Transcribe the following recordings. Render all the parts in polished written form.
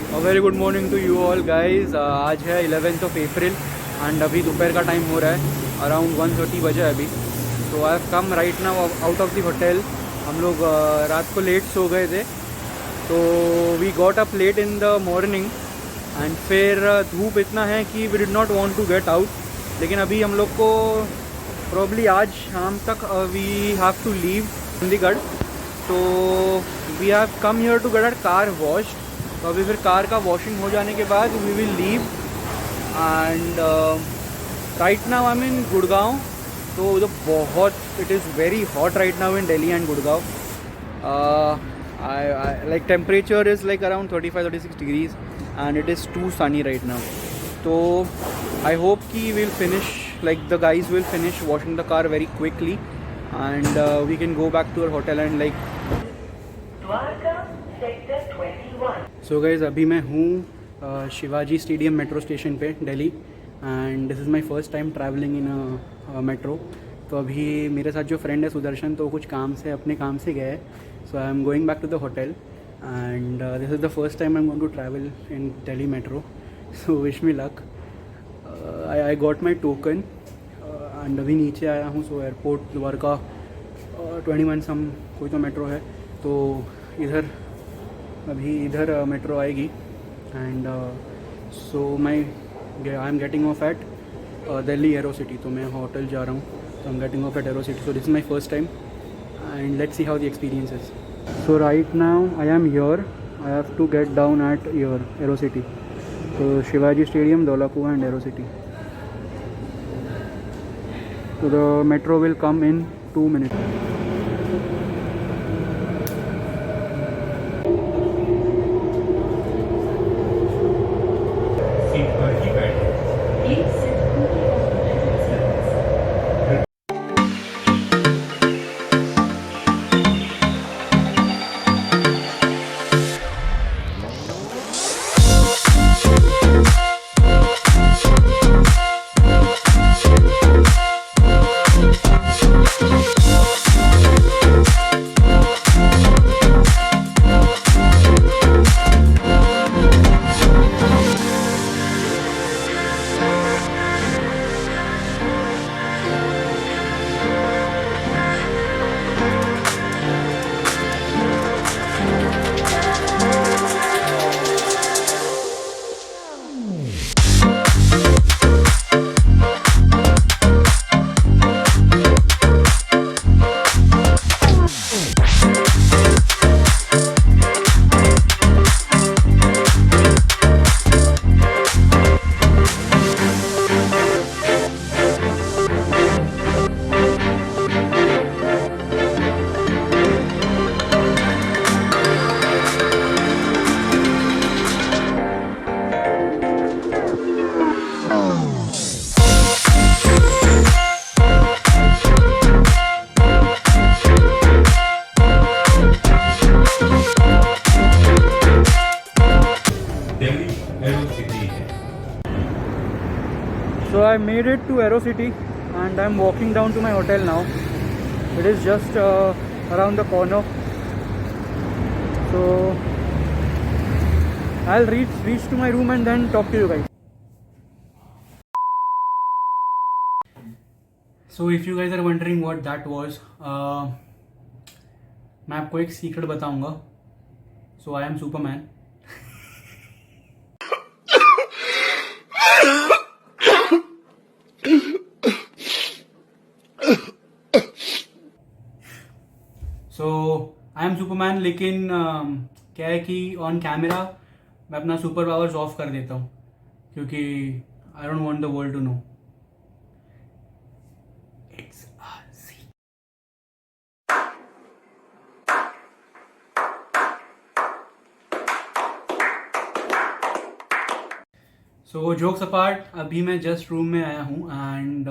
A very good morning to you all guys. आज है 11th of April and अभी दोपहर का टाइम हो रहा है, अराउंड 1:30 बजे है अभी। तो I have come right now out of the hotel. हम लोग रात को लेट सो गए थे, तो we got up late in the morning and फिर धूप इतना है कि we did not want to get out. लेकिन अभी हम लोग को प्रॉब्ली आज शाम तक we have to leave Chandigarh. तो we have come here to get our car washed. तो अभी फिर कार का वॉशिंग हो जाने के बाद we will leave and right now I am in Gurgaon. तो उधर बहुत it is very hot right now in Delhi and Gurgaon. Like temperature is like around 35-36 degrees and it is too sunny right now. So I hope कि we'll finish, like the guys will finish washing the car very quickly and we can go back to our hotel and like So guys, अभी मैं हूँ Shivaji stadium metro station पे Delhi and this is my first time travelling in metro. तो अभी मेरे साथ जो friend है सुदर्शन, तो कुछ काम से अपने काम से गया है। So I am going back to the hotel and this is the first time I am going to travel in Delhi metro. So wish me luck. I got my token and अभी नीचे आया हूँ। सो एयरपोर्ट द्वारका 21 सम कोई तो metro है, तो इधर metro आएगी and so I am getting off at Delhi Aerocity. तो मैं होटल जा रहा हूँ, तो I am getting off at Aerocity. So this is my first time and let's see how the experience is. So right now I am here, I have to get down at your Aerocity. तो Shivaji stadium, Dhaula Kuan and Aerocity. तो the metro will come in 2 minutes. So I made it to Aero City and I'm walking down to my hotel now. It is just around the corner. So I'll reach to my room and then talk to you guys. So if you guys are wondering what that was, मैं आपको एक secret बताऊंगा. So I am Superman. So I M Superman, लेकिन क्या है कि on camera मैं अपना सुपर पावर्स ऑफ कर देता हूँ क्योंकि I don't want the world to know. It's so jokes apart, अभी मैं जस्ट रूम में आया हूँ and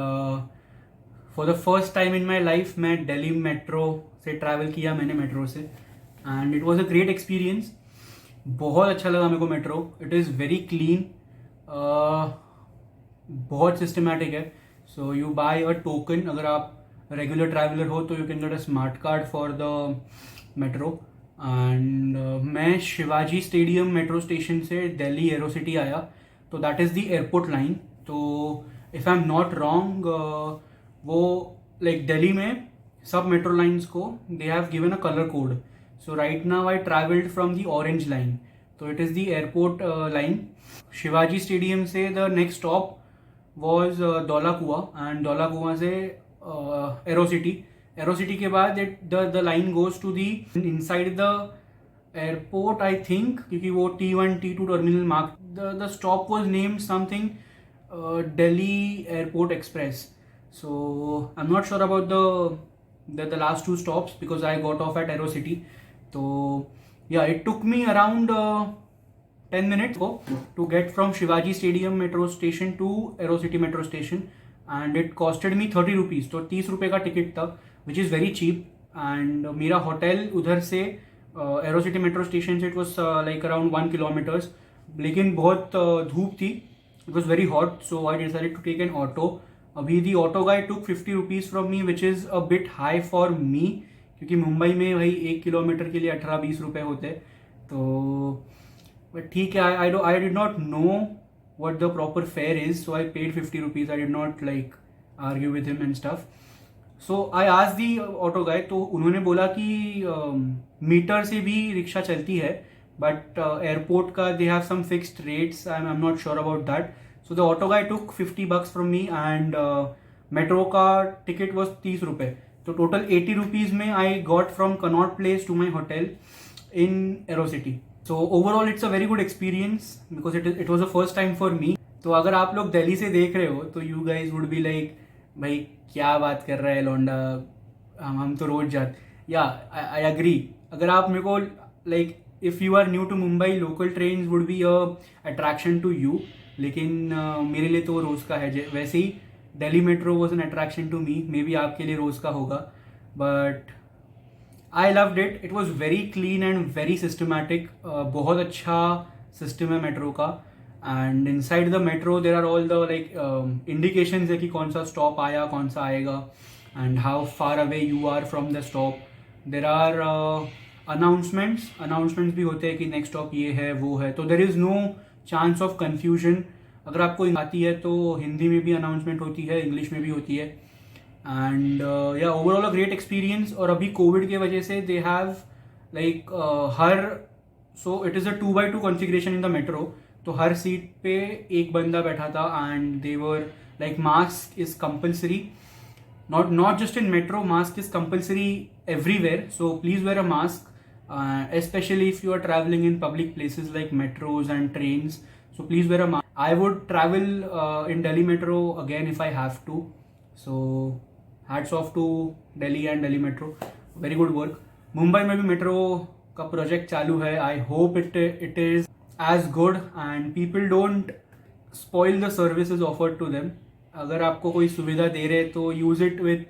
for the first time in my life मैं दिल्ली मेट्रो से ट्रैवल किया मैंने मेट्रो से and it was a great experience. बहुत अच्छा लगा मेरे को metro. It is very clean, बहुत सिस्टमेटिक है. So you buy a token. अगर आप रेगुलर ट्रैवलर हो तो you can get a smart card for the metro and मैं शिवाजी स्टेडियम मेट्रो स्टेशन से दिल्ली एरोसिटी आया, तो that is the airport line. तो if I am not wrong, वो लाइक दिल्ली में सब मेट्रो लाइन्स को they have given a colour code. So right now I travelled from the orange line, तो it is the airport line. Shivaji stadium से the next stop was Dhaula Kuan, and Dhaula Kuan से Aerocity. Aerocity के बाद the line goes to the inside the airport I think, क्योंकि वो T1 T2 terminal mark. The stop was named something Delhi Airport Express. So I'm not sure about the last two stops because I got off at Aerocity. So yeah, it took me around 10 minutes to get from Shivaji Stadium metro station to Aerocity metro station, and it costed me 30 rupees. तो 30 रुपये का ticket था, which is very cheap. And मेरा hotel उधर से Aerocity metro station से it was like around 1 kilometres. लेकिन बहुत धूप थी, it was very hot, so I decided to take an auto. अभी the auto guy took 50 rupees from me, which is a bit high for me, क्योंकि मुंबई में भाई 1 kilometre के लिए 18-20 रुपये होते. तो बट ठीक है, I did not know what the proper fare is, so I paid 50 rupees. I did not like argue with him and stuff. So I asked the auto guy, तो उन्होंने बोला कि मीटर से भी रिक्शा चलती है, बट एयरपोर्ट का they have some fixed rates. I am not sure about that. So the auto guy took 50 bucks from me, and metro का टिकट वॉज 30 रुपये. तो टोटल 80 रुपीज़ में I got from Connaught Place to my hotel in Aerocity. So overall it's a very good experience because it was the first time for me. तो अगर आप लोग दिल्ली से देख रहे हो तो you guys would be like, भाई क्या बात कर रहा है लौंडा, हम तो रोज जाते. Yeah, I agree. अगर आप मेरे को like if you are new to Mumbai, local trains would be a attraction to you. लेकिन मेरे लिए तो रोज़ का है. वैसे ही Delhi metro was an attraction to me. Maybe आपके लिए रोज़ का होगा, but I loved it. It was very clean and very systematic. बहुत अच्छा सिस्टम है मेट्रो का. And inside the metro there are all the like indications है कि कौन सा स्टॉप आया, कौन सा आएगा, and how far away you are from the stop. There are announcements भी होते हैं कि नेक्स्ट स्टॉप ये है वो है. तो there is no chance of confusion. अगर आपको आती है तो हिंदी में भी अनाउंसमेंट होती है, इंग्लिश में भी होती है. एंड या ओवरऑल अ ग्रेट एक्सपीरियंस. और अभी कोविड के वजह से they have like so it is a 2x2 configuration in the metro. तो हर सीट पे एक बंदा बैठा था, and they were like mask is compulsory. Not just in metro, mask is compulsory everywhere. So please wear a mask, especially if you are traveling in public places like metros and trains. So please wear a mask. I would travel in Delhi Metro again if I have to. So hats off to Delhi and Delhi Metro. Very good work. Mumbai में भी metro का project चालू है. I hope it is as good and people don't spoil the services offered to them. अगर आपको कोई सुविधा दे रहे तो use it with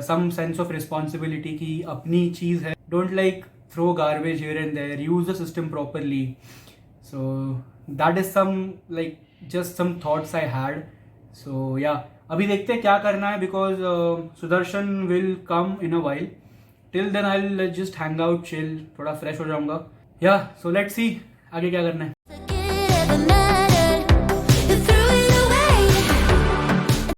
some sense of responsibility कि अपनी चीज़ है. Don't like throw garbage here and there. Use the system properly. So that is some like just some thoughts I had. So yeah, अभी देखते हैं क्या करना है, because Sudarshan will come in a while. Till then I'll just hang out, chill, थोड़ा fresh हो जाऊंगा. Yeah, so let's see आगे क्या करना है.